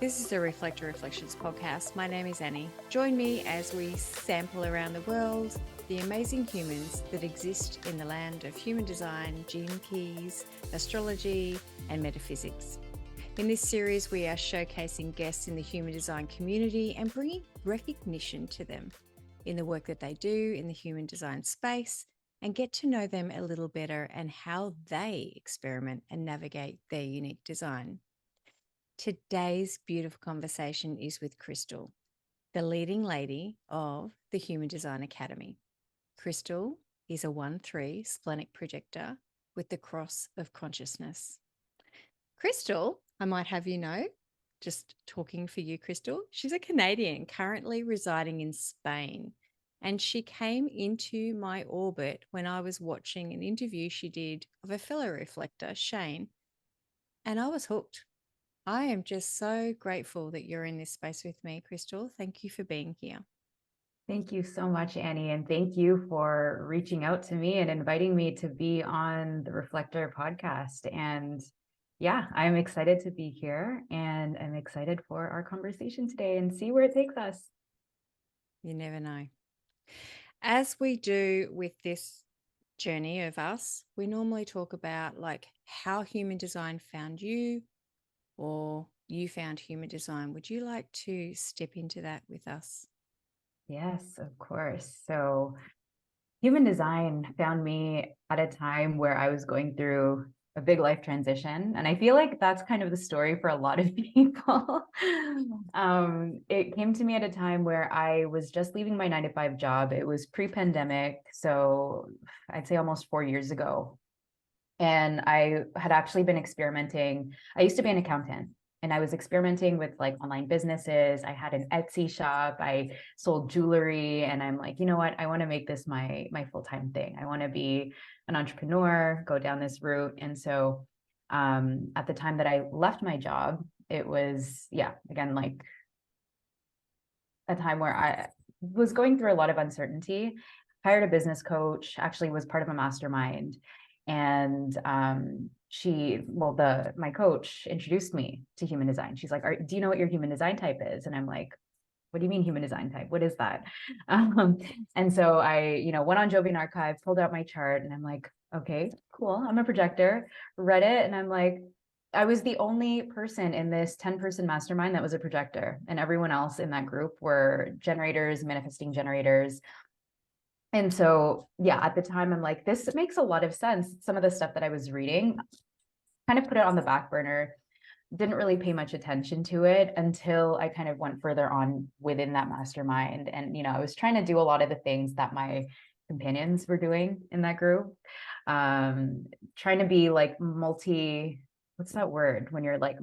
This is the Reflector Reflections podcast. My name is Annie. Join me as we sample around the world the amazing humans that exist in the land of human design, gene keys, astrology, and metaphysics. In this series, we are showcasing guests in the human design community and bringing recognition to them in the work that they do in the human design space, and get to know them a little better and how they experiment and navigate their unique design. Today's beautiful conversation is with Krystle, the leading lady of the Human Design Academy. Krystle is a 1-3 Splenic Projector with the Cross of Consciousness. Krystle, I might have you know, just talking for you, Krystle, she's a Canadian currently residing in Spain. And she came into my orbit when I was watching an interview she did of a fellow reflector, Shane, and I was hooked. I am just so grateful that you're in this space with me, Krystle. Thank you for being here. Thank you so much, Annie, and thank you for reaching out to me and inviting me to be on the Reflector podcast. And yeah, I'm excited to be here, and I'm excited for our conversation today and see where it takes us. You never know. As we do with this journey of us, we normally talk about like how human design found you or you found human design. Would you like to step into that with us? Yes, of course. So human design found me at a time where I was going through a big life transition. And I feel like that's kind of the story for a lot of people. It came to me at a time where I was just leaving my 9 to 5 job. It was pre-pandemic. So I'd say almost 4 years ago. And I had actually been experimenting. I used to be an accountant, and I was experimenting with like online businesses. I had an Etsy shop. I sold jewelry, and I'm like, you know what? I want to make this my full-time thing. I want to be an entrepreneur, go down this route. And so at the time that I left my job, it was, yeah, again, like a time where I was going through a lot of uncertainty. Hired a business coach, actually was part of a mastermind. And my coach introduced me to human design. She's like, do you know what your human design type is? And I'm like, what do you mean human design type? What is that? Um, and so I, went on Jovian Archive, pulled out my chart, and I'm like, okay, cool. I'm a projector. Read it, and I'm like, I was the only person in this 10-person mastermind that was a projector, and everyone else in that group were generators, manifesting generators. And so, yeah, at the time, I'm like, this makes a lot of sense. Some of the stuff that I was reading, kind of put it on the back burner, didn't really pay much attention to it until I kind of went further on within that mastermind. And, I was trying to do a lot of the things that my companions were doing in that group. Trying to be like what's that word? When you're like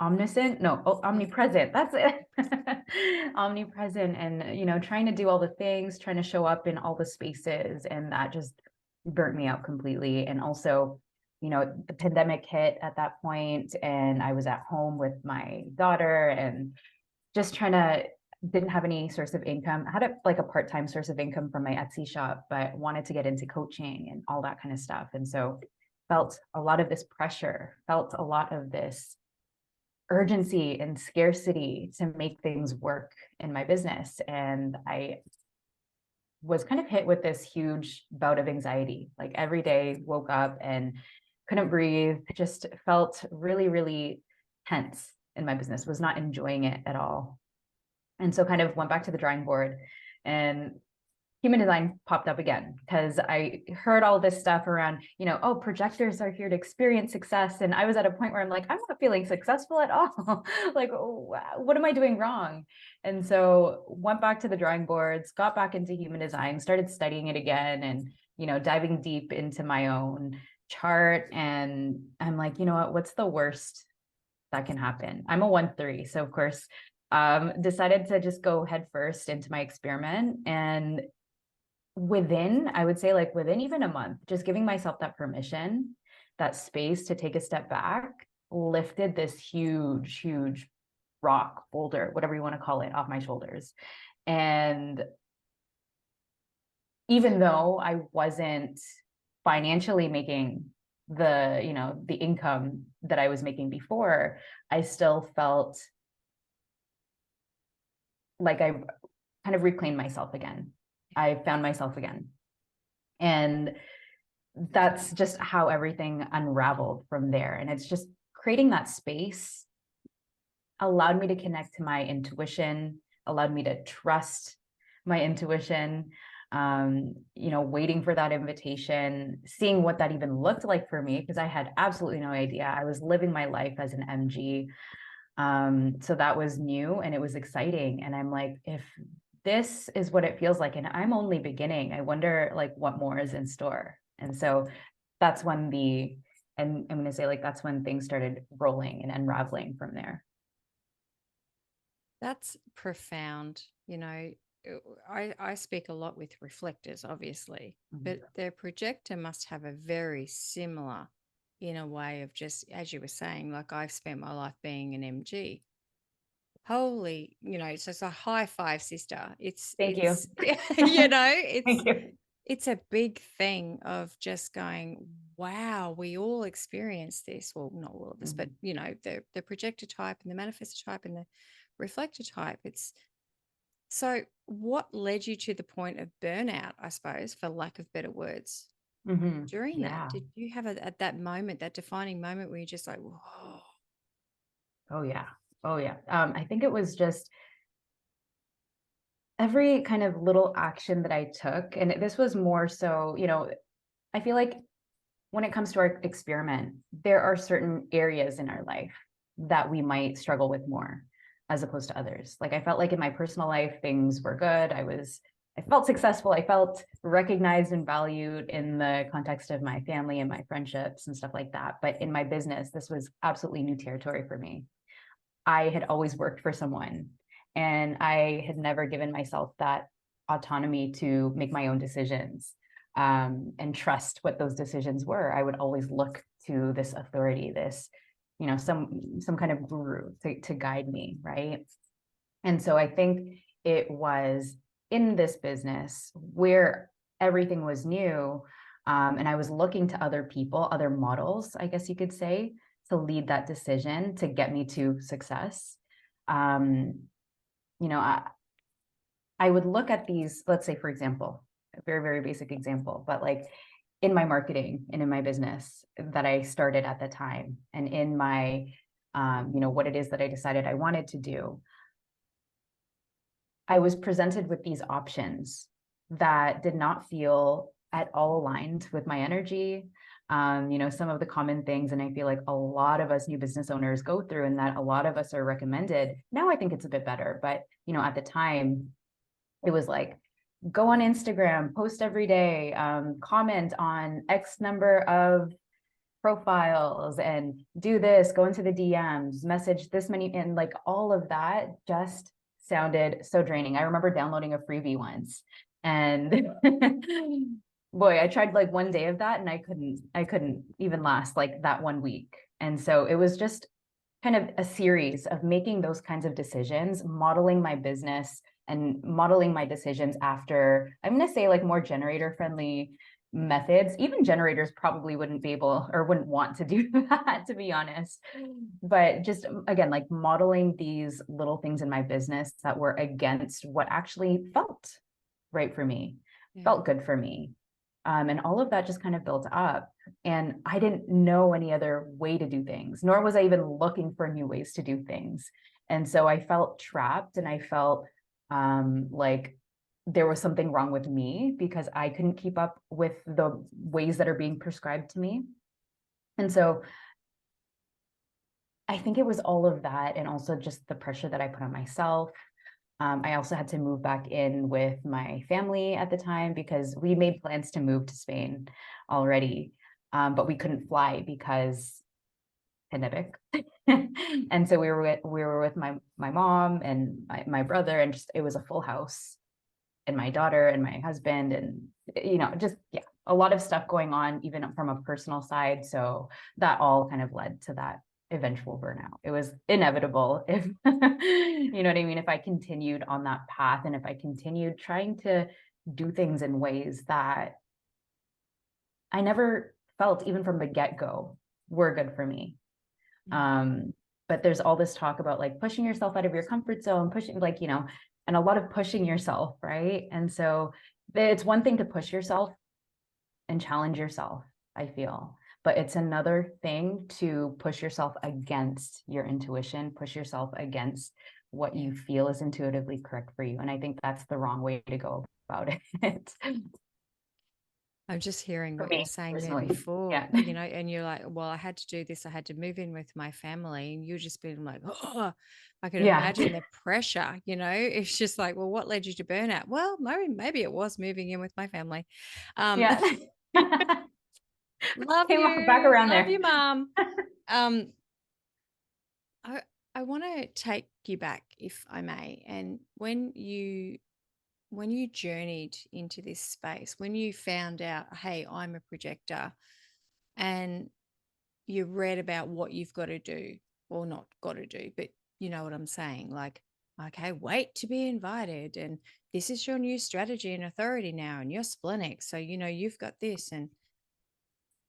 omniscient, no, omnipresent, that's it. Omnipresent, and trying to do all the things, trying to show up in all the spaces, and that just burnt me out completely. And also, the pandemic hit at that point, and I was at home with my daughter, and just didn't have any source of income. I had a part-time source of income from my Etsy shop, but wanted to get into coaching and all that kind of stuff. And so felt a lot of this pressure, felt a lot of this urgency and scarcity to make things work in my business. And I was kind of hit with this huge bout of anxiety. Like every day, woke up and couldn't breathe, just felt really, really tense in my business, was not enjoying it at all. And so kind of went back to the drawing board, and human design popped up again because I heard all this stuff around, projectors are here to experience success. And I was at a point where I'm like, I'm not feeling successful at all. Like, what am I doing wrong? And so went back to the drawing boards, got back into human design, started studying it again, and, diving deep into my own chart. And I'm like, you know what's the worst that can happen? I'm a 1-3. So of course, decided to just go head first into my experiment. And I would say like within even a month, just giving myself that permission, that space to take a step back, lifted this huge, huge rock, boulder, whatever you want to call it, off my shoulders. And even though I wasn't financially making the income that I was making before, I still felt like I kind of reclaimed myself again. I found myself again. And that's just how everything unraveled from there. And it's just creating that space allowed me to connect to my intuition, allowed me to trust my intuition, waiting for that invitation, seeing what that even looked like for me, because I had absolutely no idea. I was living my life as an MG. So that was new and it was exciting. And I'm like, if this is what it feels like, and I'm only beginning, I wonder like what more is in store. And so that's when and I'm going to say like, that's when things started rolling and unraveling from there. That's profound. I speak a lot with reflectors, obviously, but Mhm. their projector must have a very similar, in a way of just, as you were saying, like I've spent my life being an MG. Holy, so it's a high five, sister. It's, Thank you. it's, it's, Thank you. it's a big thing of just going, wow, we all experience this. Well, not all of us, but Mhm. the projector type and the manifestor type and the reflector type. It's so what led you to the point of burnout, I suppose, for lack of better words, during that? Yeah. Did you have at that moment, that defining moment where you just like, whoa, Oh yeah. Oh yeah. I think it was just every kind of little action that I took, and this was more so, I feel like when it comes to our experiment, there are certain areas in our life that we might struggle with more as opposed to others. Like I felt like in my personal life, things were good. I felt successful. I felt recognized and valued in the context of my family and my friendships and stuff like that. But in my business, this was absolutely new territory for me. I had always worked for someone and I had never given myself that autonomy to make my own decisions and trust what those decisions were. I would always look to this authority, this, some kind of guru to guide me, right? And so I think it was in this business where everything was new, and I was looking to other people, other models, I guess you could say, to lead that decision to get me to success. Um, you know, I, I would look at these, let's say, for example, a very, very basic example, but like in my marketing and in my business that I started at the time, and in my, what it is that I decided I wanted to do, I was presented with these options that did not feel at all aligned with my energy. Some of the common things, and I feel like a lot of us new business owners go through, and that a lot of us are recommended. Now I think it's a bit better, but at the time, it was like go on Instagram, post every day, comment on X number of profiles, and do this, go into the DMs, message this many, and like all of that just sounded so draining. I remember downloading a freebie once, and boy, I tried like one day of that and I couldn't even last like that 1 week. And so it was just kind of a series of making those kinds of decisions, modeling my business and modeling my decisions after, I'm going to say, like more generator friendly methods. Even generators probably wouldn't be able or wouldn't want to do that, to be honest. But just again, like modeling these little things in my business that were against what actually felt right for me, yeah. felt good for me. And all of that just kind of built up. And I didn't know any other way to do things, nor was I even looking for new ways to do things. And so I felt trapped, and I felt like there was something wrong with me because I couldn't keep up with the ways that are being prescribed to me. And so I think it was all of that, and also just the pressure that I put on myself. I also had to move back in with my family at the time because we made plans to move to Spain already, but we couldn't fly because pandemic. And so we were with my mom and my brother, and just it was a full house, and my daughter and my husband, and just yeah, a lot of stuff going on even from a personal side. So that all kind of led to that eventual burnout. It was inevitable if you know what I mean, if I continued on that path, and if I continued trying to do things in ways that I never felt even from the get-go were good for me. Mm. But there's all this talk about like pushing yourself out of your comfort zone, pushing like, and a lot of pushing yourself, right? And so it's one thing to push yourself and challenge yourself, I feel, but it's another thing to push yourself against your intuition, push yourself against what you feel is intuitively correct for you. And I think that's the wrong way to go about it. I'm just hearing For what you were me saying there personally. before, Yeah. and you're like, well, I had to do this. I had to move in with my family. And you're just being like, oh, I can Yeah. imagine the pressure, it's just like, well, what led you to burnout? Well, maybe it was moving in with my family. Yeah. Love Came back you. around Love there. you, Mom. Um, I want to take you back, if I may. And when you journeyed into this space, when you found out, hey, I'm a projector, and you read about what you've got to do, or not got to do, but you know what I'm saying? Like, okay, wait to be invited. And this is your new strategy and authority now, and you're splenic. So, you've got this. And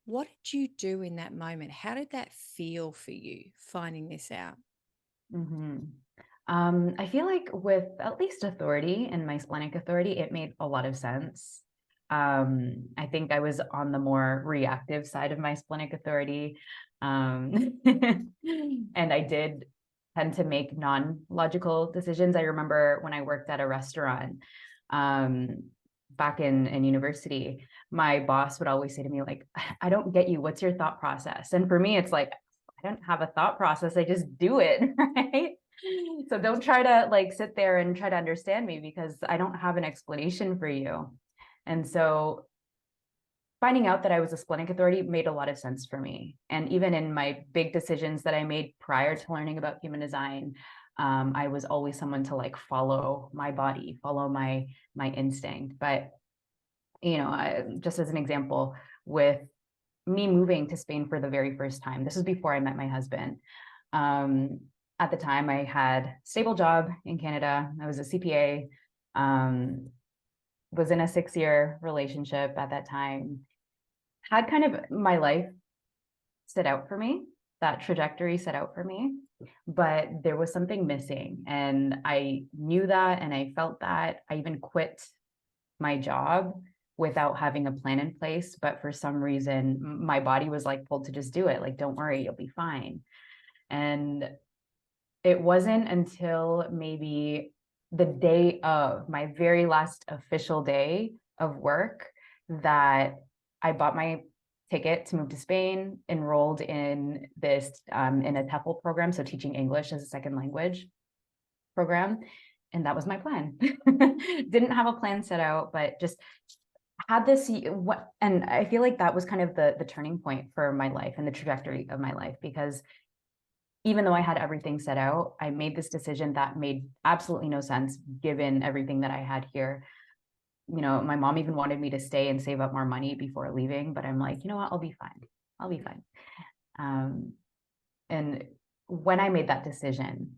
what did you do in that moment? How did that feel for you finding this out? hmm I feel like with at least authority and my splenic authority, it made a lot of sense. I think I was on the more reactive side of my splenic authority. And I did tend to make non-logical decisions. I remember when I worked at a restaurant um, back in university, my boss would always say to me, like, I don't get you. What's your thought process? And for me, it's like, I don't have a thought process. I just do it, right? So don't try to like sit there and try to understand me because I don't have an explanation for you. And so finding out that I was a splenic authority made a lot of sense for me. And even in my big decisions that I made prior to learning about human design, I was always someone to like follow my body, follow my instinct. But just as an example, with me moving to Spain for the very first time, this was before I met my husband. Um, at the time, I had a stable job in Canada. I was a CPA, was in a 6-year relationship at that time, had kind of my life set out for me, that trajectory set out for me, but there was something missing. And I knew that and I felt that. I even quit my job without having a plan in place. But for some reason, my body was like pulled to just do it. Like, don't worry, you'll be fine. And it wasn't until maybe the day of my very last official day of work that I bought my ticket to move to Spain, enrolled in this in a TEFL program, so teaching English as a second language program. And that was my plan. Didn't have a plan set out, but just had this and I feel like that was kind of the turning point for my life and the trajectory of my life, because even though I had everything set out, I made this decision that made absolutely no sense given everything that I had here. My mom even wanted me to stay and save up more money before leaving, but I'm like, you know what, I'll be fine. I'll be fine. And when I made that decision,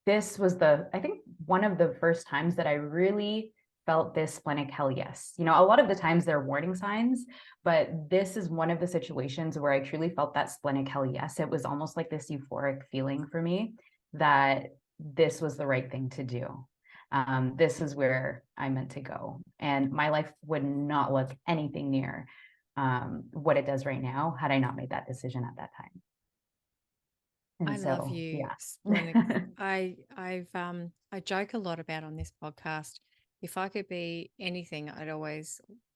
this was I think one of the first times that I really felt this splenic hell yes. A lot of the times there are warning signs, but this is one of the situations where I truly felt that splenic hell yes. It was almost like this euphoric feeling for me that this was the right thing to do. This is where I meant to go. And my life would not look anything near what it does right now had I not made that decision at that time. I And love so, you, yeah. Splenic. I joke a lot about on this podcast. If I could be anything,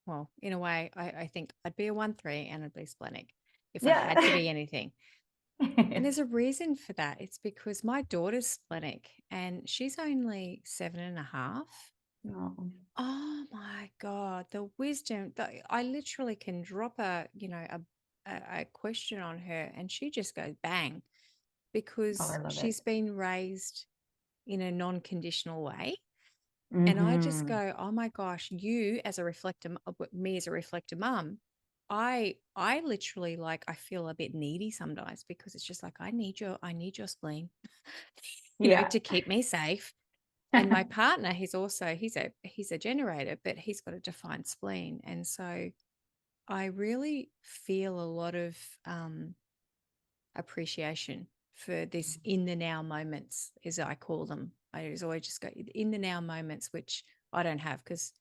well, in a way, I think I'd be a 1-3 and I'd be splenic if I had to Yeah. be anything. And there's a reason for that. It's because my daughter's splenic and she's only 7.5. No. Oh my God, the wisdom. I literally can drop a question on her and she just goes bang, Oh, I because love it. she's been raised in a non-conditional way. And I just Mm-hmm. go, oh my gosh, you as a me as a reflector mum, I literally, like, I feel a bit needy sometimes because it's just like, I need your spleen, Yeah. to keep me safe. And my partner, he's a generator, but he's got a defined spleen. And so I really feel a lot of appreciation for this in the now moments, as I call them. I always just go in the now moments, which I don't have because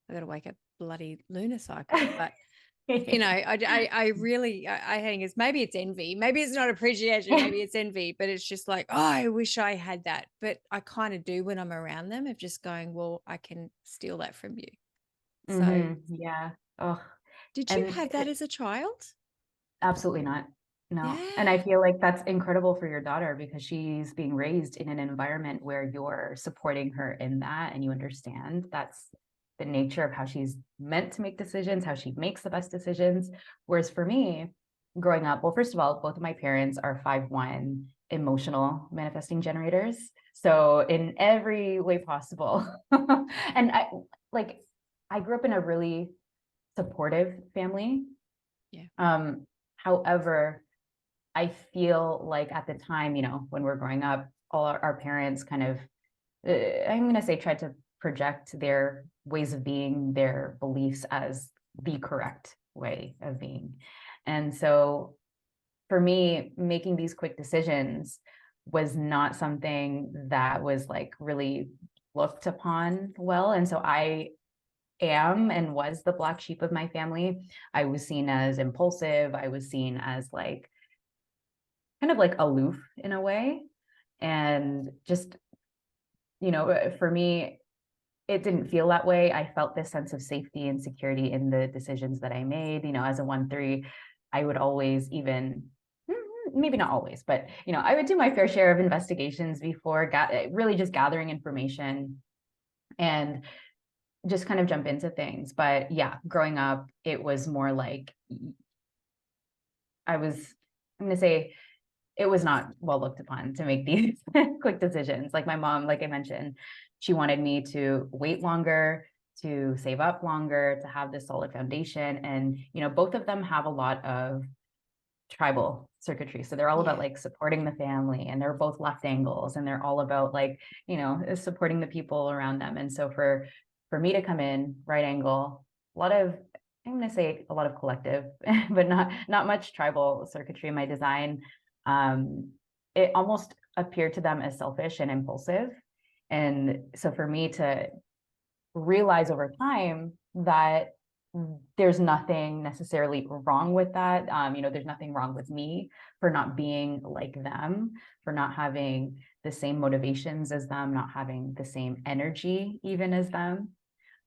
I got to wake up bloody lunar cycle. But I really, I think it's maybe it's envy, maybe it's not appreciation, maybe it's envy, but it's just like, oh, I wish I had that. But I kind of do when I'm around them, of just going, well, I can steal that from you. So, Yeah. Oh, did you and have that as a child? absolutely not. No. And I Yeah. feel like that's incredible for your daughter because she's being raised in an environment where you're supporting her in that and you understand that's the nature of how she's meant to make decisions, how she makes the best decisions. Whereas for me, growing up, well, first of all, both of my parents are 5'1" emotional manifesting generators. So in every way possible. And like I grew up in a really supportive family. Yeah. Um, However, I feel like at the time, when we're growing up, all our parents kind of, I'm going to say, tried to project their ways of being, their beliefs as the correct way of being. And so for me, making these quick decisions was not something that was like really looked upon well. And so I am and was the black sheep of my family. I was seen as impulsive. I was seen as like kind of like aloof in a way. And just, for me, it didn't feel that way. I felt this sense of safety and security in the decisions that I made. As a 1-3, I would always even, maybe not always, but, I would do my fair share of investigations before really just gathering information and just kind of jump into things. But yeah, growing up, it was more like I was, I'm going to say, it was not well looked upon to make these quick decisions. Like my mom, like I mentioned, she wanted me to wait longer, to save up longer, to have this solid foundation. And, both of them have a lot of tribal circuitry. So they're all about Yeah. like supporting the family, and they're both left angles, and they're all about like, supporting the people around them. And so for me to come in right angle, a lot of, I'm going to say a lot of collective, but not much tribal circuitry in my design. Um, it almost appeared to them as selfish and impulsive. And so for me to realize over time that there's nothing necessarily wrong with that. There's nothing wrong with me for not being like them, for not having the same motivations as them, not having the same energy even as them.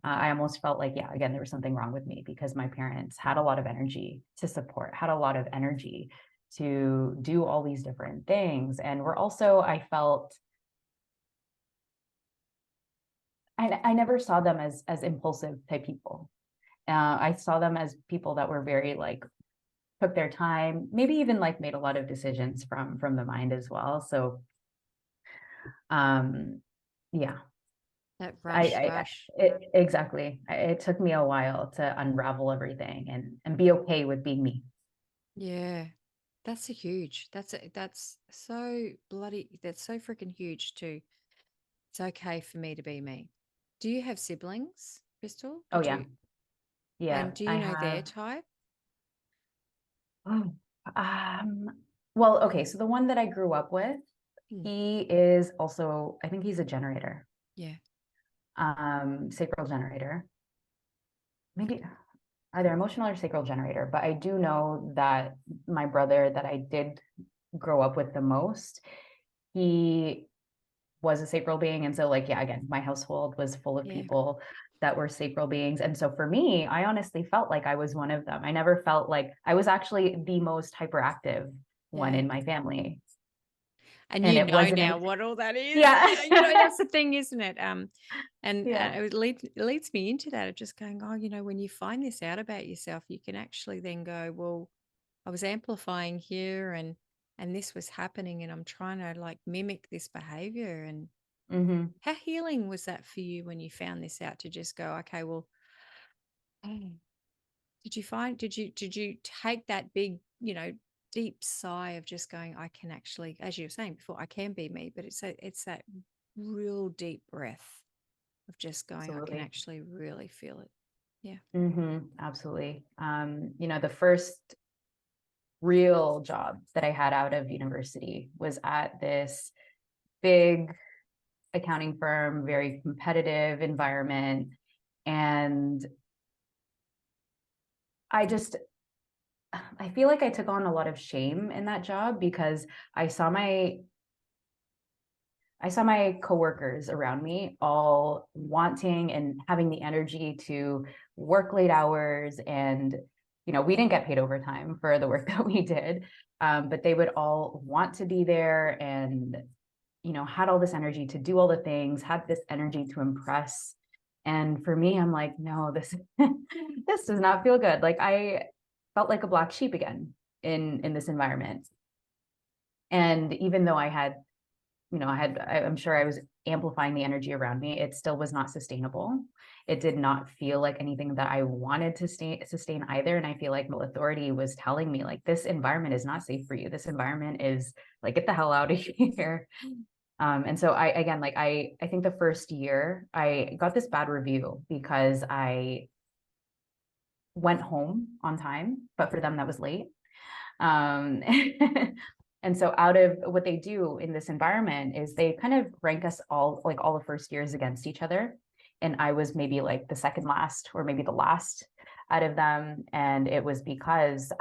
I almost felt like, yeah, again, there was something wrong with me because my parents had a lot of energy to support, had a lot of energy to do all these different things. And we're also, I felt, I never saw them as impulsive type people. I saw them as people that were very like took their time, maybe even like made a lot of decisions from the mind as well. So um yeah, That I, rush, I rush. exactly. It took me a while to unravel everything and be okay with being me. Yeah. That's a huge. That's so bloody. That's so freaking huge too. It's okay for me to be me. Do you have siblings, Crystal? Oh Did yeah. you? Yeah, And do I you know their have. type? Oh, well, okay, so the one that I grew up with, Hmm. he is also, I think he's a generator, Yeah. sacral generator. Maybe either emotional or sacral generator, but I do know that my brother that I did grow up with the most, he was a sacral being. And so, like, yeah, again, my household was full of Yeah. people that were sacral beings. And so for me, I honestly felt like I was one of them. I never felt like I was actually the most hyperactive one Yeah. in my family. And And you it know wasn't, now what all that is. yeah. That's the thing, isn't it? And Yeah. it leads me into that of just going, oh, when you find this out about yourself, you can actually then go, well, I was amplifying here and this was happening and I'm trying to like mimic this behavior. And Hmm. how healing was that for you when you found this out to just go, okay, well, oh, did you take that big, deep sigh of just going, I can actually, as you were saying before, I can be me, but it's that real deep breath of just going, I can Absolutely. actually really feel it. Yeah. Absolutely. The first real job that I had out of university was at this big accounting firm, very competitive environment. And I just, I feel like I took on a lot of shame in that job because I saw my I saw my coworkers around me all wanting and having the energy to work late hours. And, we didn't get paid overtime for the work that we did. But they would all want to be there and, had all this energy to do all the things, had this energy to impress. And for me, I'm like, no, this, this does not feel good. Like I felt like a black sheep again in this environment. And even though I'm sure I was amplifying the energy around me. It still was not sustainable. It did not feel like anything that I wanted to sustain either. And I feel like the authority was telling me, like, this environment is not safe for you. This environment is like, get the hell out of here. And so I think the first year I got this bad review because I went home on time, but for them that was late. Um, and so out of what they do in this environment is they kind of rank us all, like all the first years against each other. And I was maybe like the second last or maybe the last out of them. And it was because,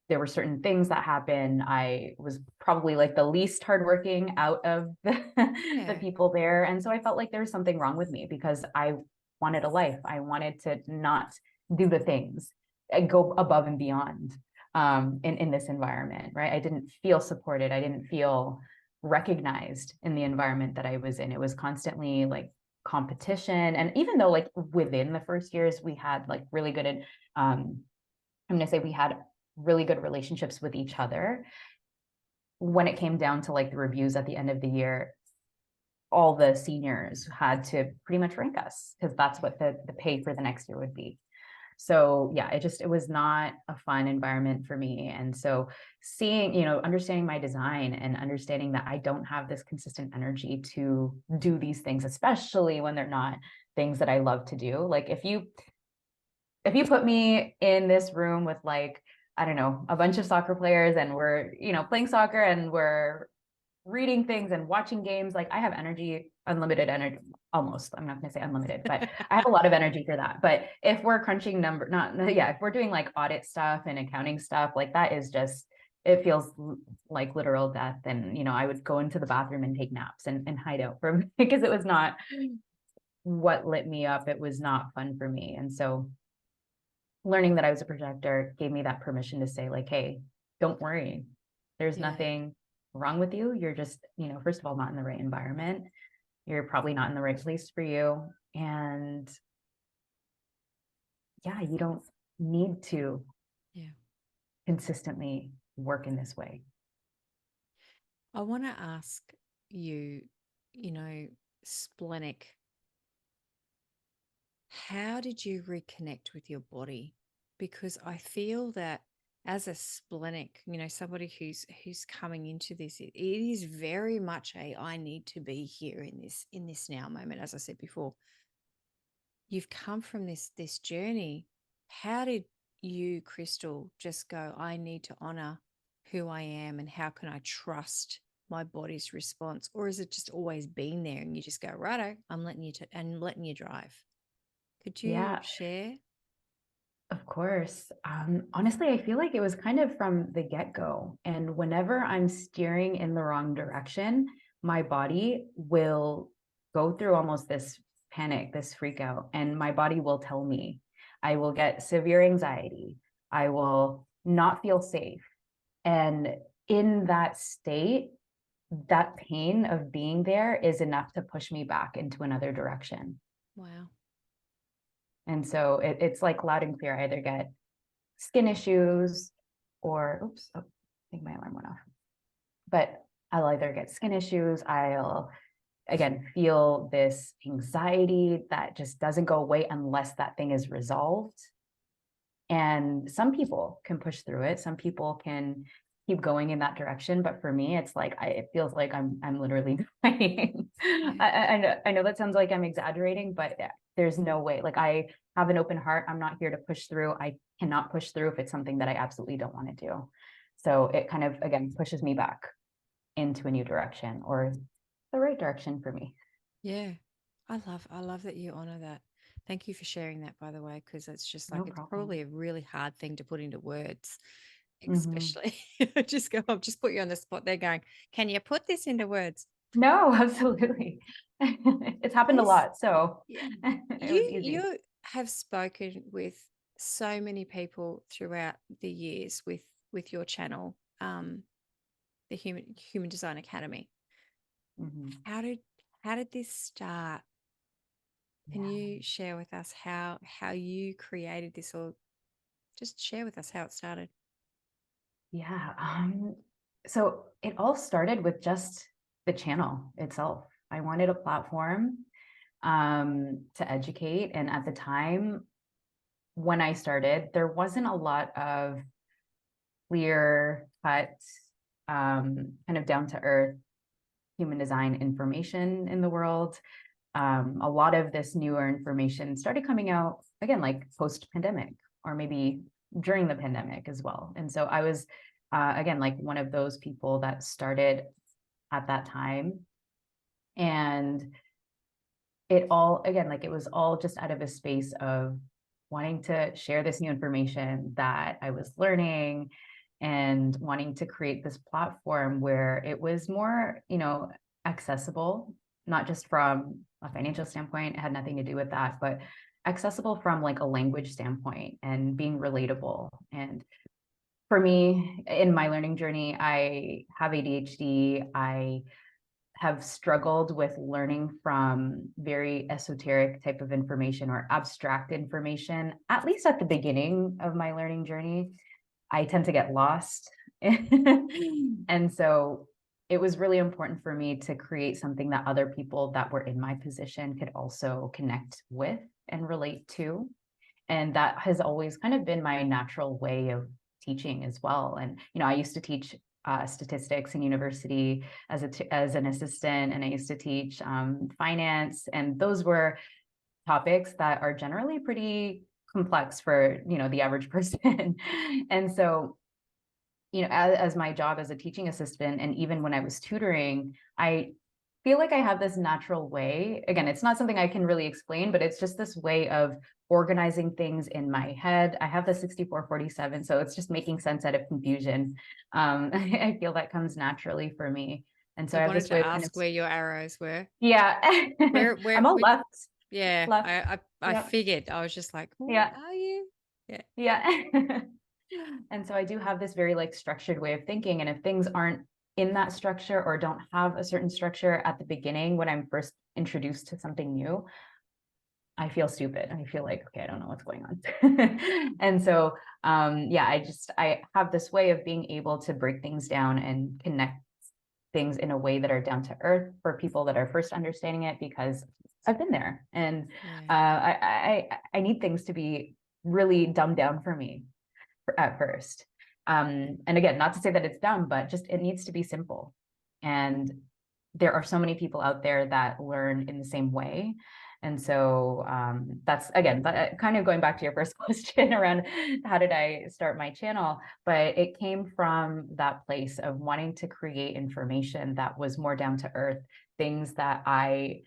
there were certain things that happened. I was probably like the least hardworking out of the Yeah. people there. And so I felt like there was something wrong with me because I wanted a life. I wanted to not do the things and go above and beyond in this environment, right? I didn't feel supported. I didn't feel recognized in the environment that I was in. It was constantly like competition. And even though like within the first years, we had like really good, I'm going to say we had really good relationships with each other. When it came down to like the reviews at the end of the year, all the seniors had to pretty much rank us because that's what the pay for the next year would be. So yeah, it was not a fun environment for me. And so seeing, understanding my design and understanding that I don't have this consistent energy to do these things, especially when they're not things that I love to do. Like if you put me in this room with like, I don't know, a bunch of soccer players and we're, playing soccer and we're reading things and watching games, like I have energy, unlimited energy, almost. I'm not going to say unlimited, but I have a lot of energy for that. But if we're crunching if we're doing like audit stuff and accounting stuff, like that is just, it feels like literal death. And, I would go into the bathroom and take naps and hide out from because it was not what lit me up. It was not fun for me. And so learning that I was a projector gave me that permission to say like, hey, don't worry. There's Yeah. nothing wrong with you. You're just, first of all, not in the right environment. You're probably not in the right place for you. And yeah, you don't need to Yeah. consistently work in this way. I want to ask you, Splenic, how did you reconnect with your body? Because I feel that as a splenic, somebody who's coming into this, it is very much a I need to be here in this now moment. As I said before, you've come from this journey. How did you, Krystle, just go, I need to honor who I am and how can I trust my body's response? Or is it just always been there and you just go, righto, I'm letting you and letting you drive? Could you Yeah, share? of course. Honestly, I feel like it was kind of from the get-go. And whenever I'm steering in the wrong direction, my body will go through almost this panic, this freak out, and my body will tell me I will get severe anxiety. I will not feel safe. And in that state, that pain of being there is enough to push me back into another direction. Wow. And so it's like loud and clear. I either get skin issues or, oops, oh, I think my alarm went off. But I'll either get skin issues, I'll again feel this anxiety that just doesn't go away unless that thing is resolved. And some people can push through it. Some people can keep going in that direction. But for me, it's like it feels like I'm literally dying. Yeah. I know that sounds like I'm exaggerating, but There's no way. Like, I have an open heart. I'm not here to push through. I cannot push through if it's something that I absolutely don't want to do. So it kind of, again, pushes me back into a new direction, or the right direction for me. Yeah. I love that you honor that. Thank you for sharing that, by the way, because it's just like No it's problem. probably a really hard thing to put into words, Mhm. especially just go, I'll just put you on the spot there going, can you put this into words? No, absolutely. It's happened a This lot, so y- it was easy. you have spoken with so many people throughout the years with your channel, the Human Design Academy. Mhm. How did how did this start? Can Yeah. you share with us how you created this, or just share with us how it started? Yeah, so it all started with just the channel itself. I wanted a platform, to educate, and at the time when I started, there wasn't a lot of clear cut, kind of down to earth human design information in the world. A lot of this newer information started coming out again, like post pandemic, or maybe during the pandemic as well. And so I was, again, like one of those people that started at that time. And it all, again, like it was all just out of a space of wanting to share this new information that I was learning, and wanting to create this platform where it was more, accessible, not just from a financial standpoint. It had nothing to do with that, but accessible from like a language standpoint and being relatable. And for me, in my learning journey, I have ADHD. I have struggled with learning from very esoteric type of information or abstract information, at least at the beginning of my learning journey. I tend to get lost. And so it was really important for me to create something that other people that were in my position could also connect with and relate to. And that has always kind of been my natural way of teaching as well. And I used to teach statistics in university as an assistant, and I used to teach finance, and those were topics that are generally pretty complex for the average person. And so as my job as a teaching assistant, and even when I was tutoring, I feel like I have this natural way. Again, it's not something I can really explain, but it's just this way of organizing things in my head. I have the 6447, so it's just making sense out of confusion. I feel that comes naturally for me. And so I I have wanted this to way of kind of, ask where your arrows were. yeah, Where I'm all which, left, yeah, left. I Yep. figured. I was just like, where Yeah. are you? Yeah. Yeah. And so I do have this very like structured way of thinking. And if things aren't in that structure, or don't have a certain structure at the beginning when I'm first introduced to something new, I feel stupid. I feel like, okay, I don't know what's going on. And so yeah, I have this way of being able to break things down and connect things in a way that are down to earth for people that are first understanding it, because I've been there. And Yeah. I need things to be really dumbed down for me at first. And again, not to say that it's dumb, but just it needs to be simple. And there are so many people out there that learn in the same way. And so that's, again, kind of going back to your first question around how did I start my channel, but it came from that place of wanting to create information that was more down to earth, things that I,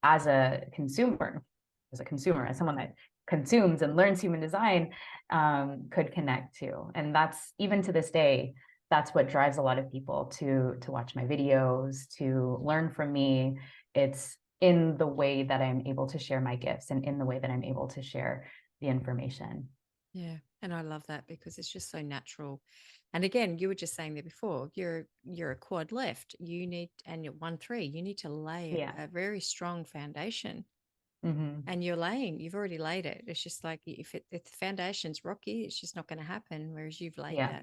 as a consumer, as someone that consumes and learns human design, could connect to. And that's, even to this day, that's what drives a lot of people to watch my videos, to learn from me. It's in the way that I'm able to share my gifts, and in the way that I'm able to share the information. Yeah. And I love that because it's just so natural. And again, you were just saying there before, you're a quad left. You need, and you're 1-3, you need to lay Yeah. a very strong foundation. Hmm. And you've already laid it. It's just like if the foundation's rocky, it's just not going to happen. Whereas you've laid Yeah.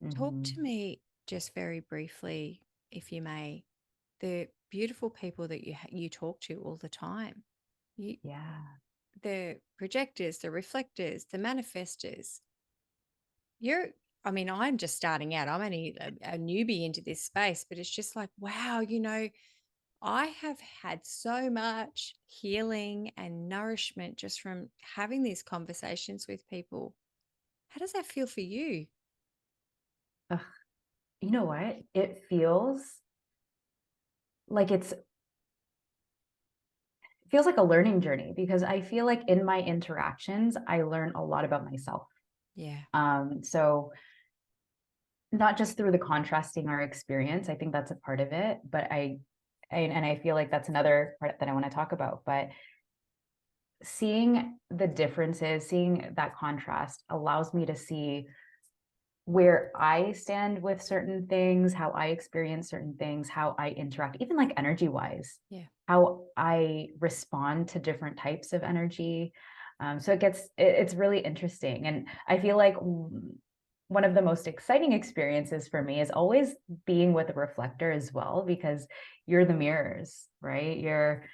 that. Talk Hmm. to me just very briefly, if you may, the beautiful people that you talk to all the time. You, Yeah. the projectors, the reflectors, the manifestors. You're, I mean, I'm just starting out. I'm only a newbie into this space, but it's just like, wow, I have had so much healing and nourishment just from having these conversations with people. How does that feel for you? Ugh, you know what? It like it's feels like a learning journey because I feel like in my interactions, I learn a lot about myself. Yeah. So not just through the contrasting our experience, I think that's a part of it, but I feel like that's another part that I want to talk about. But seeing the differences, seeing that contrast allows me to see where I stand with certain things, how I experience certain things, how I interact, even like energy wise, Yeah. how I respond to different types of energy. So it's really interesting. And I feel like one of the most exciting experiences for me is always being with a reflector as well, because you're the mirrors, right? You're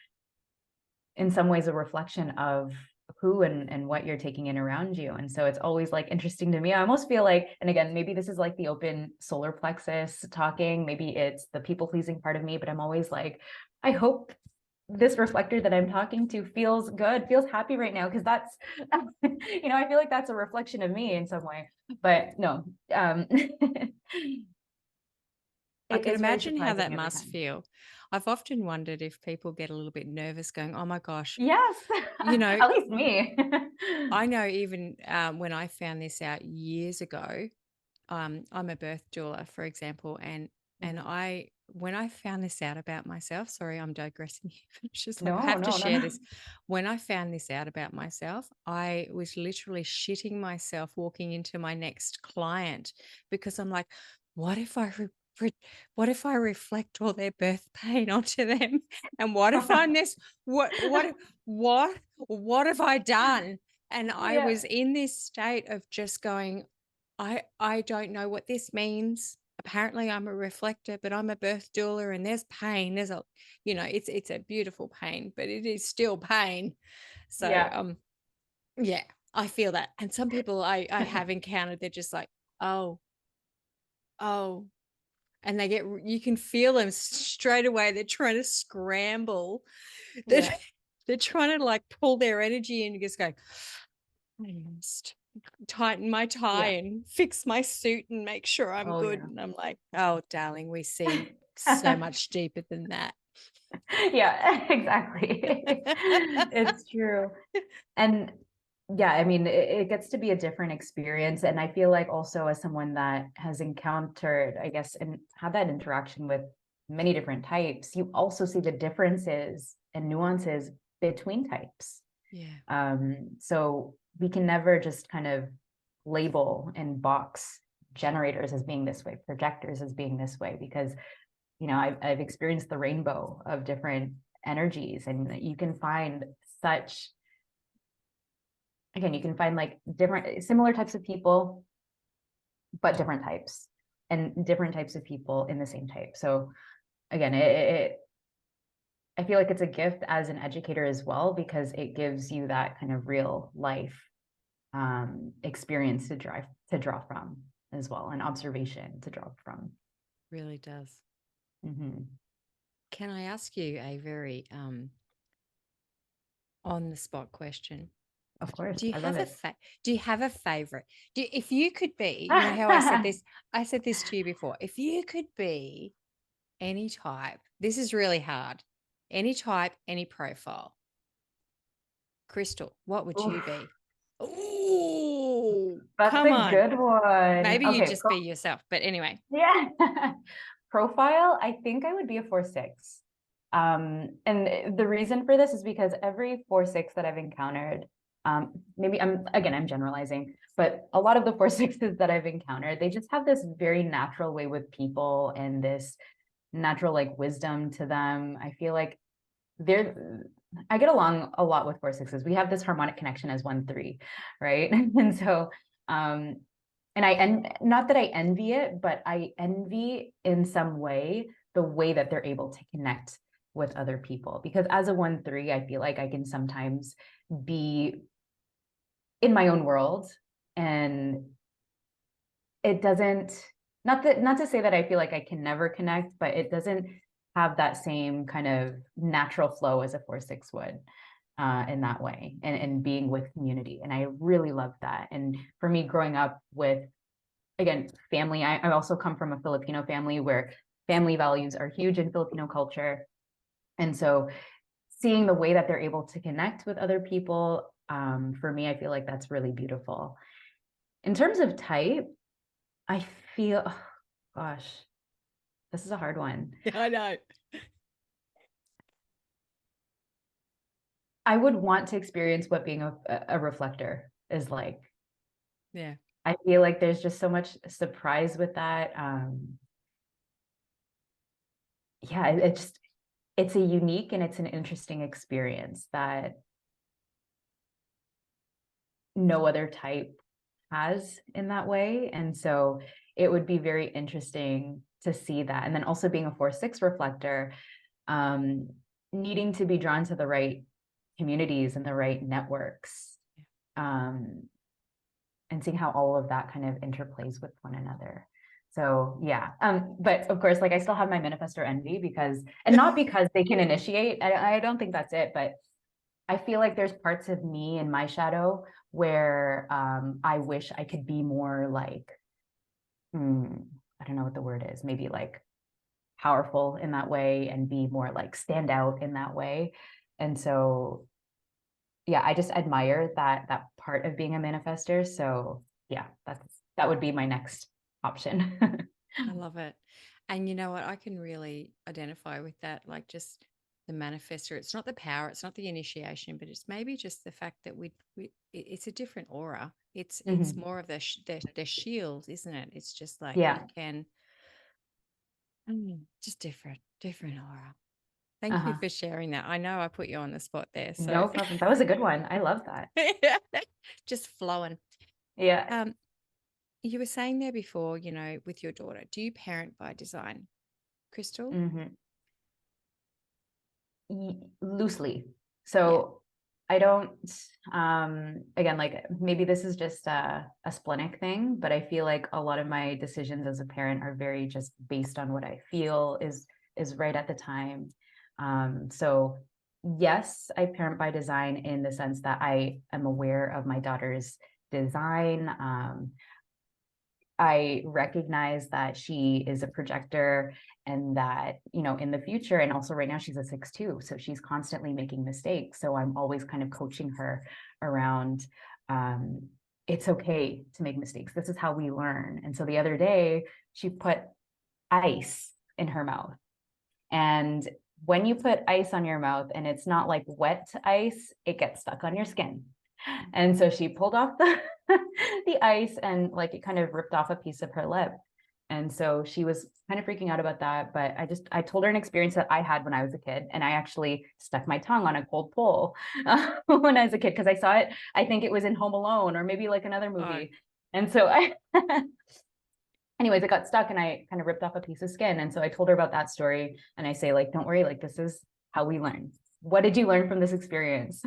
in some ways a reflection of who and what you're taking in around you. And so it's always like interesting to me. I almost feel like, and again, maybe this is like the open solar plexus talking, maybe it's the people pleasing part of me, but I'm always like, I hope this reflector that I'm talking to feels good, feels happy right now. Cause that's, I feel like that's a reflection of me in some way, but no, I it can is really imagine how surprising that every must time. feel. I've often wondered if people get a little bit nervous going, oh my gosh, Yes. you know, At least me. I know even when I found this out years ago, I'm a birth doula, for example, and Mhm. I when I found this out about myself, sorry, I'm digressing here, but it's just like I No, have to no, no, share no. this. When I found this out about myself, I was literally shitting myself walking into my next client because I'm like, what if re- what if I reflect all their birth pain onto them? And what if I'm this? What what have I done? And I Yeah, was in this state of just going, I don't know what this means. Apparently I'm a reflector, but I'm a birth doula and there's pain. There's a, it's a beautiful pain, but it is still pain. So yeah. yeah, I feel that. And some people I have encountered, they're just like, oh, oh. And you can feel them straight away. They're trying to scramble. They're, Yeah, they're trying to like pull their energy and you just go, I must tighten my tie yeah. and fix my suit and make sure I'm Oh, good. yeah. And I'm like, oh, darling, we see so much deeper than that. Yeah, exactly. It's true. And yeah, I mean, it gets to be a different experience. And I feel like also as someone that has encountered, I guess, and had that interaction with many different types, you also see the differences and nuances between types. Yeah, So we can never just kind of label and box generators as being this way, projectors as being this way, because I've experienced the rainbow of different energies, and you can find such again, you can find like different similar types of people, but different types, and different types of people in the same type. So again, I feel like it's a gift as an educator as well, because it gives you that kind of real life experience to draw from as well, and observation to draw from. really does. Hmm. Can I ask you a very on the spot question? Of course, Do you I love have a it. do you have a favorite? If you could be, you know how I said this to you before. If you could be any type, this is really hard. Any type, any profile. Krystle, what would you Oof, be? Oh, that's come a on. good one. Maybe you Okay, just be yourself. But anyway, yeah. Profile, I think I would be a 4/6. And the reason for this is because every 4/6 that I've encountered, maybe I'm generalizing, but a lot of the 4/6s that I've encountered, they just have this very natural way with people and this natural like wisdom to them. I feel like they're I get along a lot with 4/6s. We have this harmonic connection as 1/3, right? And so and not that I envy it, but I envy in some way the way that they're able to connect with other people. Because as a 1/3, I feel like I can sometimes be in my own world, and it doesn't, not to say that I feel like I can never connect, but it doesn't have that same kind of natural flow as a 4/6 would, in that way, and being with community. And I really love that. And for me, growing up with, again, family, I also come from a Filipino family where family values are huge in Filipino culture. And so seeing the way that they're able to connect with other people, for me, I feel like that's really beautiful. In terms of type, I feel, oh, gosh, this is a hard one. Yeah, I know. I would want to experience what being a reflector is like. Yeah. I feel like there's just so much surprise with that. Yeah, it's a unique and it's an interesting experience that no other type has in that way. And so it would be very interesting to see that. And then also being a 4/6 reflector, um, needing to be drawn to the right communities and the right networks, and seeing how all of that kind of interplays with one another. So yeah, but of course, like I still have my manifestor envy because, and not because they can initiate, I don't think that's it, but I feel like there's parts of me in my shadow where I wish I could be more like, I don't know what the word is, maybe like powerful in that way and be more like stand out in that way. And so, yeah, I just admire that part of being a manifester. So yeah, that would be my next option. I love it. And you know what? I can really identify with that. Like just the manifestor. It's not the power, it's not the initiation, but it's maybe just the fact that it's a different aura. It's Mhm. more of the shield, isn't it? It's just like you Yeah. can just different aura. Thank you Uh-huh. for sharing that. I know I put you on the spot there. So No problem. That was a good one. I love that. just flowing. Yeah. You were saying there before, with your daughter, do you parent by design, Krystle? Hmm. Loosely. Yeah. So I don't, again, like maybe this is just a splenic thing, but I feel like a lot of my decisions as a parent are very just based on what I feel is right at the time. So yes, I parent by design in the sense that I am aware of my daughter's design. I recognize that she is a projector and that, in the future, and also right now she's a 6/2, so she's constantly making mistakes. So I'm always kind of coaching her around, it's okay to make mistakes. This is how we learn. And so the other day she put ice in her mouth. And when you put ice on your mouth and it's not like wet ice, it gets stuck on your skin. And so she pulled off the ice and like it kind of ripped off a piece of her lip. And so she was kind of freaking out about that. But I told her an experience that I had when I was a kid. And I actually stuck my tongue on a cold pole when I was a kid because I saw it. I think it was in Home Alone or maybe like another Oh, movie. And so anyways, it got stuck and I kind of ripped off a piece of skin. And so I told her about that story. And I say, like, don't worry, like, this is how we learn. What did you learn from this experience?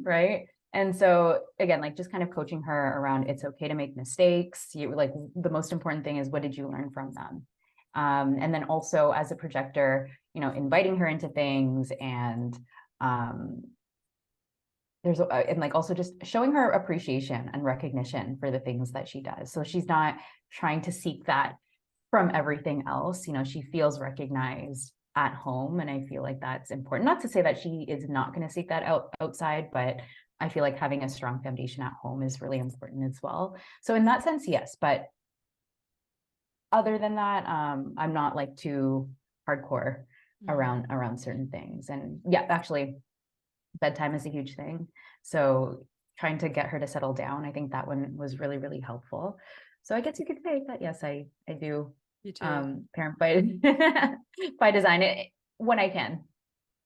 Right. And so again, like just kind of coaching her around it's okay to make mistakes. Like the most important thing is what did you learn from them? And then also as a projector, inviting her into things and and like also just showing her appreciation and recognition for the things that she does. So she's not trying to seek that from everything else. She feels recognized at home. And I feel like that's important. Not to say that she is not going to seek that outside, but I feel like having a strong foundation at home is really important as well. So in that sense, yes. But other than that, I'm not like too hardcore around certain things. And yeah, actually bedtime is a huge thing. So trying to get her to settle down, I think that one was really, really helpful. So I guess you could say that, yes, I do you too. parent by by design it when I can,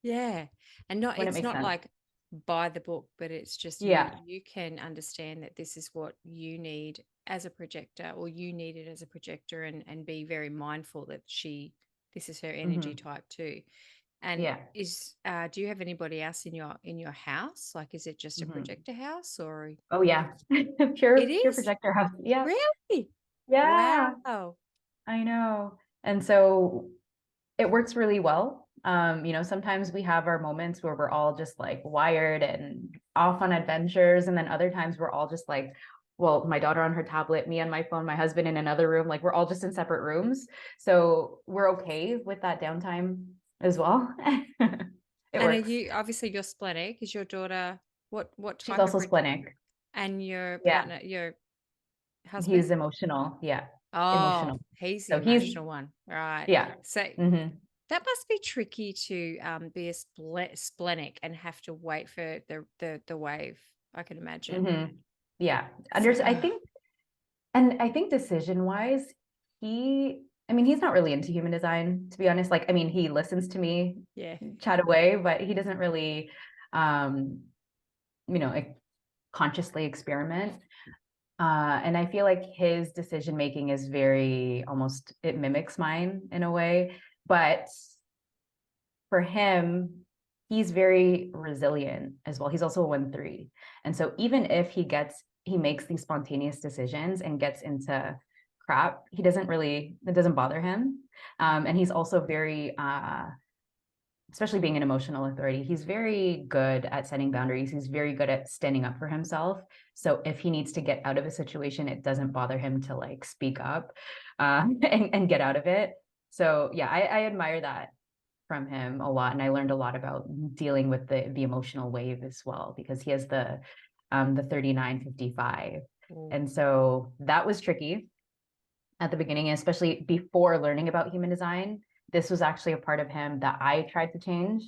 Yeah. And when it it's makes not sense. like by the book, but it's just Yeah. you can understand that this is what you need as a projector or you need it as a projector and be very mindful that this is her energy Hmm. type too. And Yeah. do you have anybody else in your house? Like is it just a Hmm. projector house or Oh yeah. it Pure is? projector house. Yeah. Really? Yeah. Wow. I know. And so it works really well. Sometimes we have our moments where we're all just like wired and off on adventures. And then other times we're all just like, well, my daughter on her tablet, me on my phone, my husband in another room, like we're all just in separate rooms. So we're okay with that downtime as well. It And are works. you obviously you're splenic? Is your daughter what She's type of also splenic. and your Yeah. partner, your husband? He's emotional. Yeah. Oh, Emotional. he's the So he's, emotional one. Right. yeah. So Hmm. that must be tricky to be a splenic and have to wait for the wave, I can imagine. Hmm. Yeah. So, I think, and I think decision wise, he's not really into human design, to be honest. Like, he listens to me yeah. chat away, but he doesn't really, um, like consciously experiment. And I feel like his decision making is very almost, it mimics mine in a way. But for him, he's very resilient as well. He's also a 1-3. And so even if he makes these spontaneous decisions and gets into crap, it doesn't bother him. And he's also very, especially being an emotional authority, he's very good at setting boundaries. He's very good at standing up for himself. So if he needs to get out of a situation, it doesn't bother him to like speak up and get out of it. So yeah, I admire that from him a lot, and I learned a lot about dealing with the emotional wave as well, because he has the 3955, Ooh. and so that was tricky at the beginning, especially before learning about human design. This was actually a part of him that I tried to change,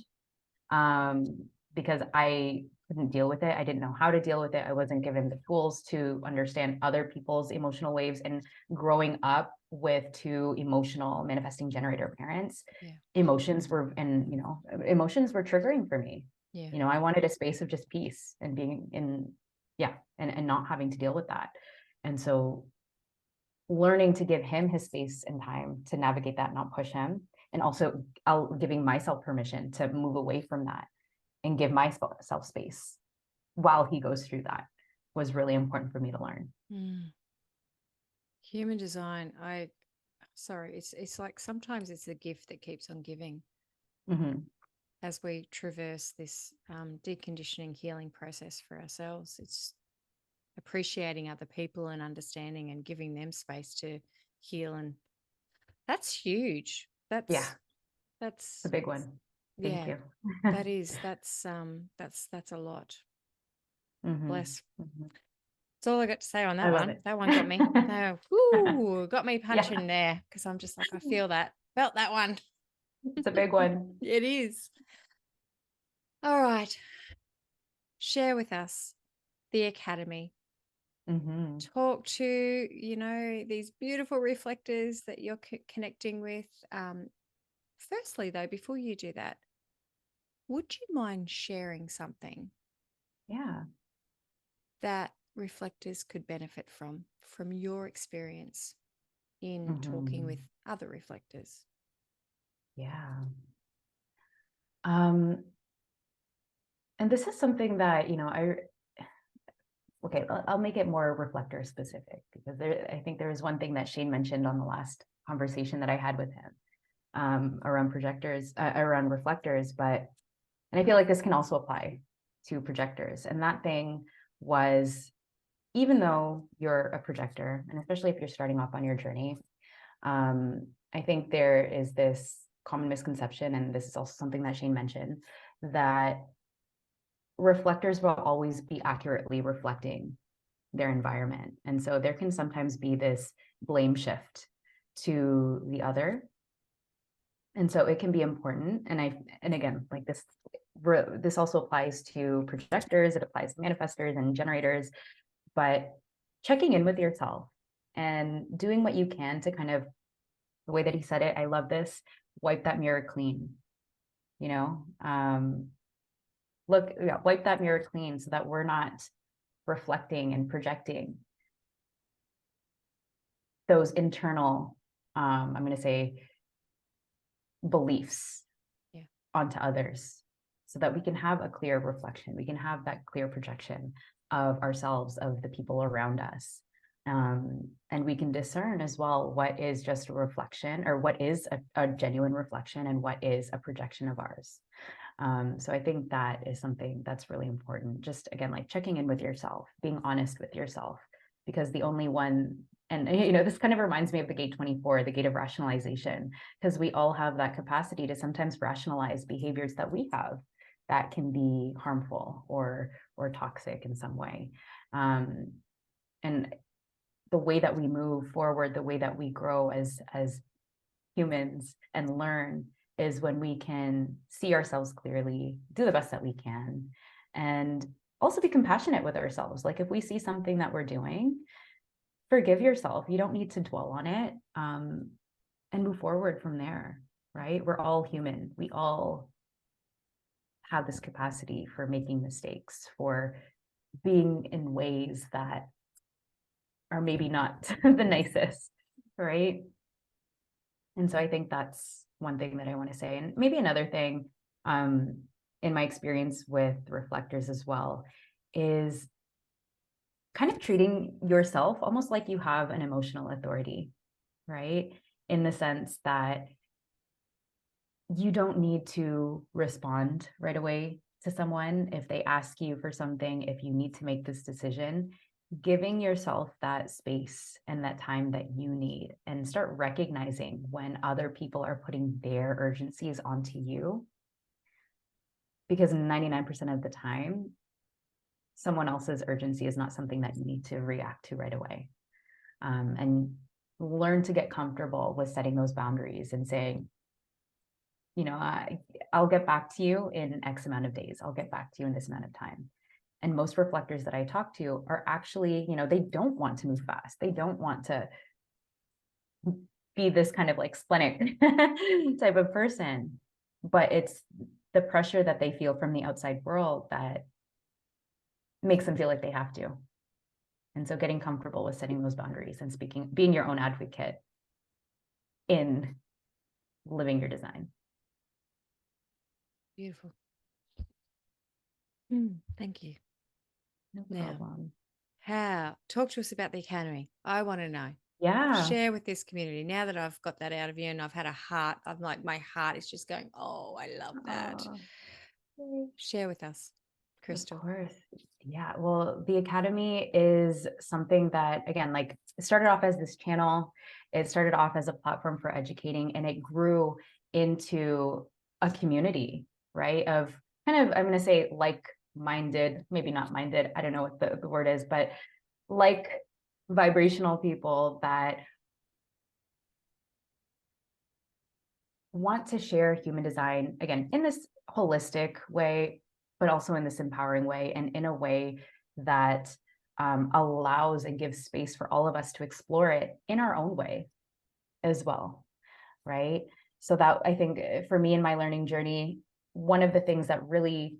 because I couldn't deal with it. I didn't know how to deal with it. I wasn't given the tools to understand other people's emotional waves. And growing up with two emotional manifesting generator parents, Yeah. emotions were triggering for me. Yeah. I wanted a space of just peace and being in, yeah, and not having to deal with that. And so learning to give him his space and time to navigate that, not push him, and also giving myself permission to move away from that and give myself space while he goes through that was really important for me to learn. Mm. Human design, sorry, it's like sometimes it's the gift that keeps on giving Mm-hmm. as we traverse this deconditioning healing process for ourselves. It's appreciating other people and understanding and giving them space to heal, and that's huge. Yeah, it's a That's big one. Thank yeah, you. that's a lot. Mm-hmm. Bless. Mm-hmm. That's all I got to say on I that love one. it. That one got me. Oh, whoo, got me Yeah, punching there because I'm just like, I feel that, felt that one. it's a big one. It is. All right. Share with us the Academy. Mm-hmm. Talk to, these beautiful reflectors that you're connecting with. Firstly, though, before you do that, would you mind sharing something Yeah. that reflectors could benefit from your experience in talking Mm-hmm. with other reflectors? Yeah. Um, and this is something that, okay, I'll make it more reflector specific, because I think there was one thing that Shane mentioned on the last conversation that I had with him, around projectors, around reflectors, and I feel like this can also apply to projectors. And that thing was, even though you're a projector, and especially if you're starting off on your journey, I think there is this common misconception, and this is also something that Shane mentioned, that reflectors will always be accurately reflecting their environment. And so there can sometimes be this blame shift to the other. And so it can be important. And again, like this also applies to projectors, it applies to manifestors and generators, but checking in with yourself and doing what you can to kind of, the way that he said it, I love this, wipe that mirror clean, you know, wipe that mirror clean so that we're not reflecting and projecting those internal, I'm going to say, beliefs Yeah. onto others, so that we can have a clear reflection. We can have that clear projection of ourselves, of the people around us. And we can discern as well what is just a reflection, or what is a genuine reflection, and what is a projection of ours. So I think that is something that's really important. Just again, like checking in with yourself, being honest with yourself, because the only one, and this kind of reminds me of the gate 24, the gate of rationalization, because we all have that capacity to sometimes rationalize behaviors that we have that can be harmful or toxic in some way. And the way that we move forward, the way that we grow as humans and learn, is when we can see ourselves clearly, do the best that we can, and also be compassionate with ourselves. Like if we see something that we're doing, forgive yourself. You don't need to dwell on it, and move forward from there, right? We're all human. We all have this capacity for making mistakes, for being in ways that are maybe not the nicest, right? And so I think that's one thing that I want to say. And maybe another thing, in my experience with reflectors as well, is kind of treating yourself almost like you have an emotional authority, right? In the sense that you don't need to respond right away to someone if they ask you for something, if you need to make this decision. Giving yourself that space and that time that you need, and start recognizing when other people are putting their urgencies onto you, because 99% of the time, someone else's urgency is not something that you need to react to right away. And learn to get comfortable with setting those boundaries and saying, I'll get back to you in X amount of days. I'll get back to you in this amount of time. And most reflectors that I talk to are actually, they don't want to move fast. They don't want to be this kind of like splenic type of person, but it's the pressure that they feel from the outside world that makes them feel like they have to. And so getting comfortable with setting those boundaries and being your own advocate in living your design. Beautiful. Thank you. No problem. Talk to us about the Academy. I want to know. Yeah. Share with this community. Now that I've got that out of you and I've had a heart, I'm like, my heart is just going, oh, I love that. Share with us, Krystle. Of course. Yeah. Well, the Academy is something that, again, like it started off as this channel. It started off as a platform for educating, and it grew into a community, right? Of kind of, I'm going to say like-minded, maybe not minded, I don't know what the word is, but like vibrational people that want to share human design, again, in this holistic way, but also in this empowering way, and in a way that allows and gives space for all of us to explore it in our own way as well, right? So that, I think, for me in my learning journey, one of the things that really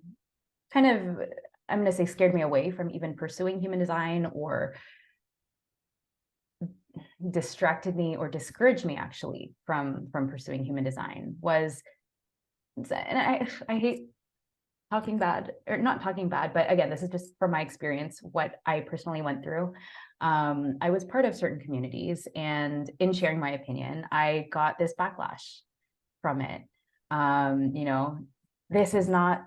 kind of, I'm going to say, scared me away from even pursuing human design, or distracted me or discouraged me actually from pursuing human design, was, and I hate talking bad, or not talking bad, but again, this is just from my experience, what I personally went through. I was part of certain communities, and in sharing my opinion, I got this backlash from it. This is not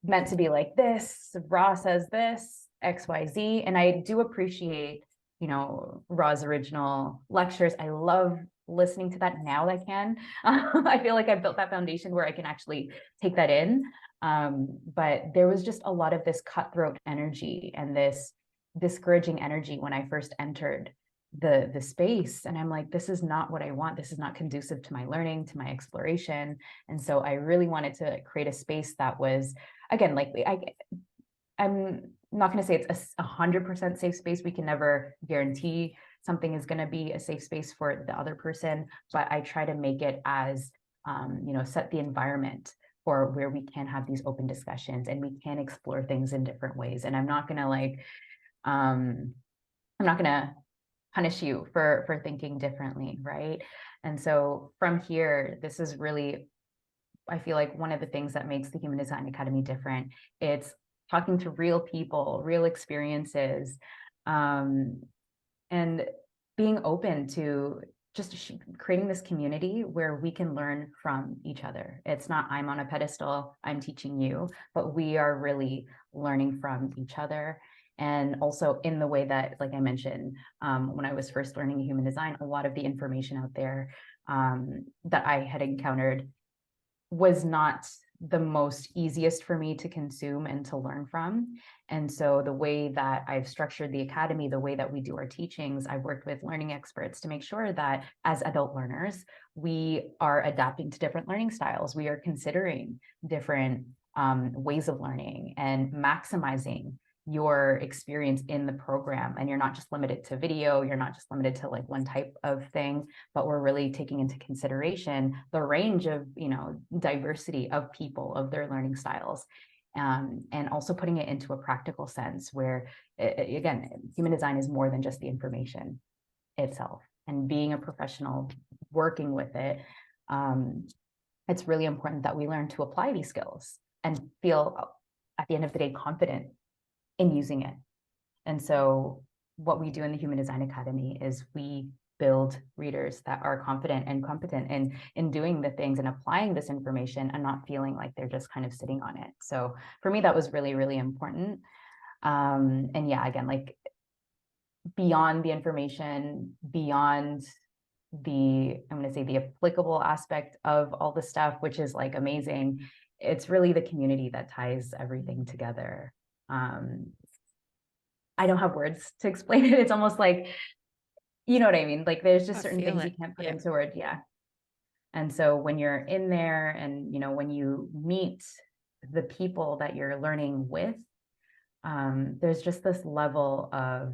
meant to be like this. Ra says this, XYZ. And I do appreciate, Ra's original lectures. I love listening to that now that I can. I feel like I've built that foundation where I can actually take that in. But there was just a lot of this cutthroat energy and this discouraging energy when I first entered the space. And I'm like, this is not what I want. This is not conducive to my learning, to my exploration. And so I really wanted to create a space that was, again, like I'm not going to say it's 100% safe space. We can never guarantee something is going to be a safe space for the other person, but I try to make it as, set the environment for where we can have these open discussions and we can explore things in different ways. And I'm not going to I'm not going to punish you for thinking differently, right? And so from here, this is really, I feel like, one of the things that makes the Human Design Academy different. It's talking to real people, real experiences, and being open to just creating this community where we can learn from each other. It's not I'm on a pedestal, I'm teaching you, but we are really learning from each other. And also in the way that, like I mentioned, when I was first learning human design, a lot of the information out there that I had encountered was not the most easiest for me to consume and to learn from. And so the way that I've structured the academy, the way that we do our teachings, I've worked with learning experts to make sure that as adult learners, we are adapting to different learning styles. We are considering different ways of learning and maximizing your experience in the program. And you're not just limited to video, you're not just limited to like one type of thing, but we're really taking into consideration the range of, diversity of people, of their learning styles. And also putting it into a practical sense where, again, human design is more than just the information itself. And being a professional working with it, it's really important that we learn to apply these skills and feel, at the end of the day, confident in using it. And so what we do in the Human Design Academy is we build readers that are confident and competent in doing the things and applying this information and not feeling like they're just kind of sitting on it. So for me, that was really, really important. And yeah, again, like beyond the information, beyond I'm going to say the applicable aspect of all the stuff, which is like amazing. It's really the community that ties everything together. I don't have words to explain it. It's almost like, you know what I mean? Like there's just certain things you can't put into words. Yeah. And so when you're in there and, when you meet the people that you're learning with, there's just this level of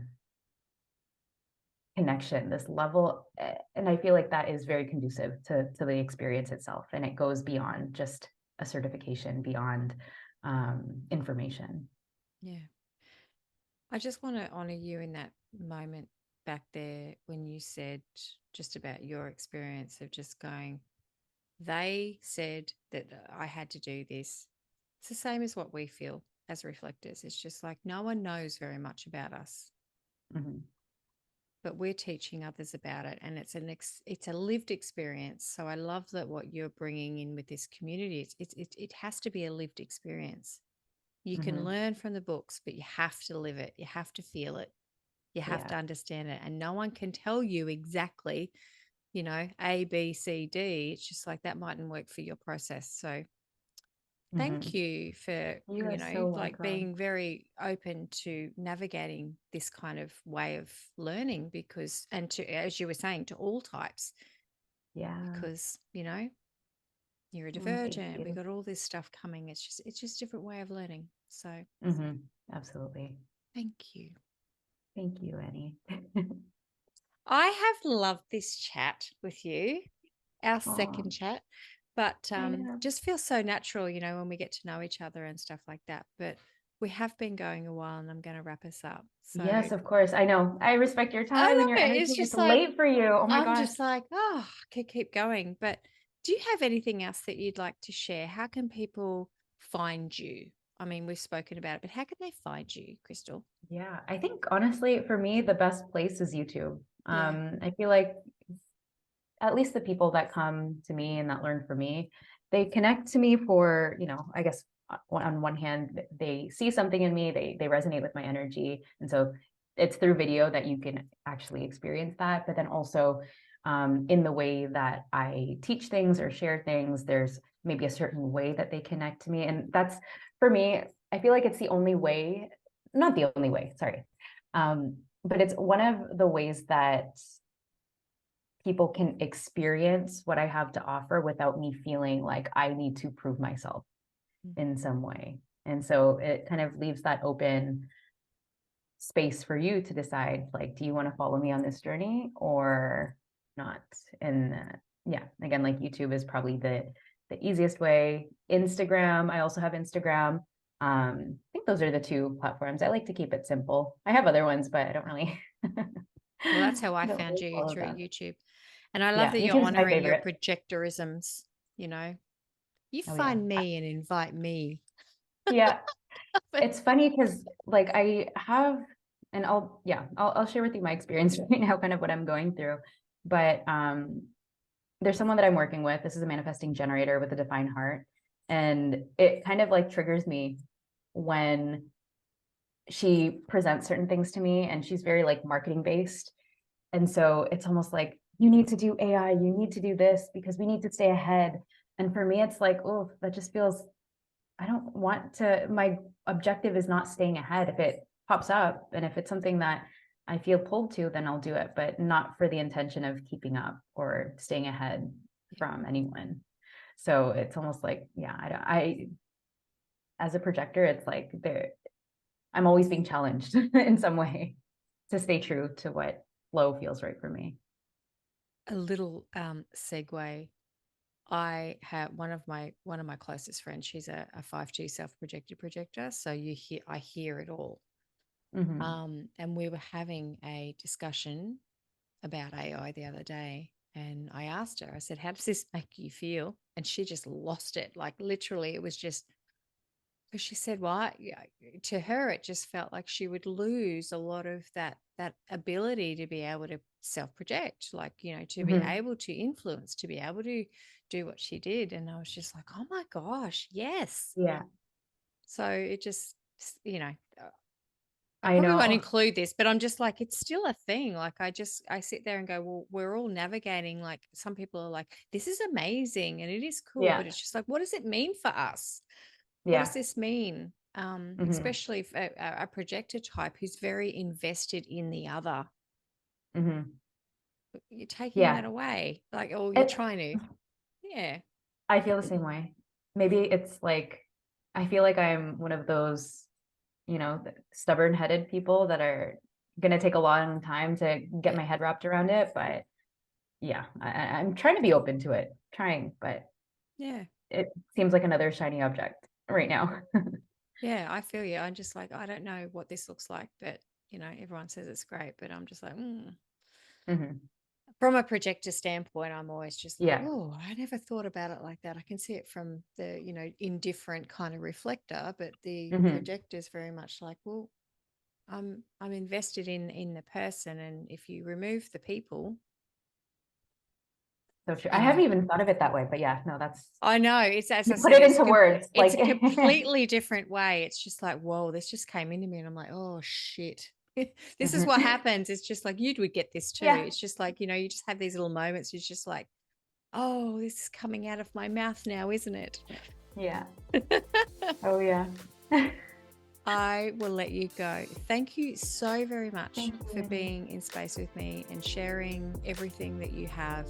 connection, this level. And I feel like that is very conducive to the experience itself. And it goes beyond just a certification, beyond information. Yeah. I just want to honor you in that moment back there when you said just about your experience of just going, they said that I had to do this. It's the same as what we feel as reflectors. It's just like no one knows very much about us, but we're teaching others about it, and it's a lived experience. So I love that what you're bringing in with this community. It has to be a lived experience. You can learn from the books, but you have to live it. You have to feel it. You have to understand it. And no one can tell you exactly, A, B, C, D. It's just like that mightn't work for your process. So thank you for, You are so welcome. being very open to navigating this kind of way of learning and to, as you were saying, to all types. Yeah. Because, you're a Thank divergent. you. We got all this stuff coming. It's just a different way of learning. So absolutely. thank you. Thank you, Annie. I have loved this chat with you, our second chat, but just feels so natural, when we get to know each other and stuff like that. But we have been going a while, and I'm going to wrap us up. So yes, of course. I know. I respect your I time and love your it. energy. It's just It's like, late for you. Oh my I'm gosh. just like, I could keep going. But do you have anything else that you'd like to share? How can people find you? I mean, we've spoken about it, but how can they find you, Krystle? Yeah, I think honestly, for me, the best place is YouTube. Yeah. I feel like at least the people that come to me and that learn from me, they connect to me for, I guess on one hand, they see something in me, they resonate with my energy. And so it's through video that you can actually experience that. But then also in the way that I teach things or share things, there's maybe a certain way that they connect to me. And that's, for me, I feel like it's the only way, not the only way, sorry. But it's one of the ways that people can experience what I have to offer without me feeling like I need to prove myself in some way. And so it kind of leaves that open space for you to decide, like, do you want to follow me on this journey or not? And yeah, again, like YouTube is probably the easiest way. Instagram, I also have Instagram. I think those are the two platforms. I like to keep it simple. I have other ones, but I don't really. Well, that's how I don't found really you, follow through that. YouTube. And I love Yeah, that you're YouTube's my honoring your favorite. projectorisms, You Oh yeah. find me and invite me. Yeah. It's funny because like I have and I'll share with you my experience right now, kind of what I'm going through. But there's someone that I'm working with. This is a manifesting generator with a defined heart. And it kind of like triggers me when she presents certain things to me, and she's very like marketing based. And so it's almost like, you need to do AI, you need to do this because we need to stay ahead. And for me, it's like, oh, that just feels, I don't want to, my objective is not staying ahead. If it pops up and if it's something that I feel pulled to, then I'll do it, but not for the intention of keeping up or staying ahead from anyone. So it's almost like, yeah, I as a projector, it's like I'm always being challenged in some way to stay true to what flow feels right for me. A little segue. I have one of my closest friends. She's a 5G self-projected projector. So I hear it all. Mm-hmm. And we were having a discussion about AI the other day. And I asked her, I said, how does this make you feel? And she just lost it. Like literally, it was just because she said, well, yeah, to her, it just felt like she would lose a lot of that ability to be able to self-project, like, to be Mm-hmm. able to influence, to be able to do what she did. And I was just like, oh my gosh, yes. Yeah, So it just, you know, I I probably won't know. include this, but I'm just like, it's still a thing. Like I sit there and go, well, we're all navigating. Like some people are like, this is amazing and it is cool, Yeah, but it's just like, what does it mean for us? What does yeah. this mean? Mm-hmm. Especially if a projector type who's very invested in the other, Mm-hmm. you're taking that Yeah. away, like, or you're It, trying to, yeah, I feel the same way. Maybe it's like, I feel like I'm one of those, stubborn-headed people that are going to take a long time to get yeah, my head wrapped around it. But yeah, I'm trying to be open to it, but yeah, it seems like another shiny object right now. yeah. I feel you. I'm just like, I don't know what this looks like, but everyone says it's great, but I'm just like, Hmm. From a projector standpoint, I'm always just like, Yeah. oh, I never thought about it like that. I can see it from the, indifferent kind of reflector, but the Hmm. projector is very much like, well, I'm invested in the person, and if you remove the people, So true. I you know, haven't even thought of it that way, but yeah, no, I know it's, as you I put said, it into words, it's like, a completely different way. It's just like, whoa, this just came into me, and I'm like, oh shit. This is what Mhm. happens. It's just like you would get this too. Yeah, It's just like, you just have these little moments. It's just like, oh, this is coming out of my mouth now, isn't it? yeah. Oh, yeah. I will let you go. Thank you so very much Thank for you. being in space with me and sharing everything that you have.